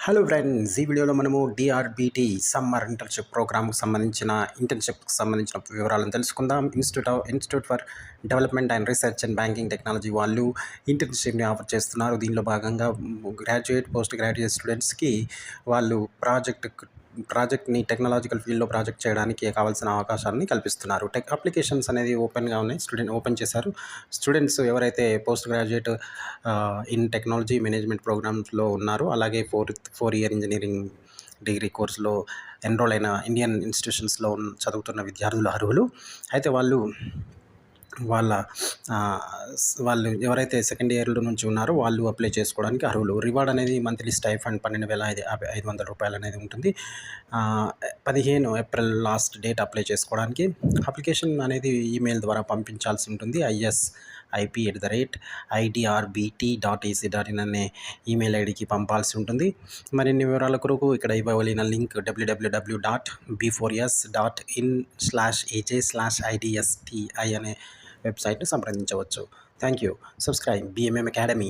Hello friends, ఈ వీడియోలో మనము డిఆర్బిటి సమ్మర్ ఇంటర్న్షిప్కి సంబంధించిన వివరాలను తెలుసుకుందాం. Institute for development and research and banking technology వాళ్ళు ఇంటర్న్షిప్ని ఆఫర్ చేస్తున్నారు. దీనిలో భాగంగా గ్రాడ్యుయేట్, పోస్ట్ గ్రాడ్యుయేట్ స్టూడెంట్స్కి వాళ్ళు ప్రాజెక్ట్ని టెక్నాలజికల్ ఫీల్డ్లో ప్రాజెక్ట్ చేయడానికి కావాల్సిన అవకాశాన్ని కల్పిస్తున్నారు. అప్లికేషన్స్ అనేది ఓపెన్గా ఉన్నాయి. ఓపెన్ చేశారు. స్టూడెంట్స్ ఎవరైతే post graduate in technology management ప్రోగ్రామ్స్లో ఉన్నారో, అలాగే ఫోర్ ఇయర్ ఇంజనీరింగ్ డిగ్రీ కోర్సులో ఎన్రోల్ అయిన ఇండియన్ ఇన్స్టిట్యూషన్స్లో చదువుతున్న విద్యార్థులు అర్హులు. అయితే వాళ్ళు ఎవరైతే సెకండ్ ఇయర్లో నుంచి ఉన్నారో వాళ్ళు అప్లై చేసుకోవడానికి అర్హులు. రివార్డ్ అనేది మంత్లీ స్టైఫండ్ 12,500 రూపాయలు అనేది ఉంటుంది. 15 ఏప్రిల్ లాస్ట్ డేట్ అప్లై చేసుకోవడానికి. అప్లికేషన్ అనేది ఈమెయిల్ ద్వారా పంపించాల్సి ఉంటుంది. isip@idrbt.ac.in అనే ఈమెయిల్ ఐడికి పంపాల్సి ఉంటుంది. మరిన్ని వివరాల కొరకు ఇక్కడ ఇవ్వబడిన లింక్ www.b4s.in/aj/idsti అనే వెబ్సైట్ను సంప్రదించవచ్చు. Thank you. Subscribe BMM academy.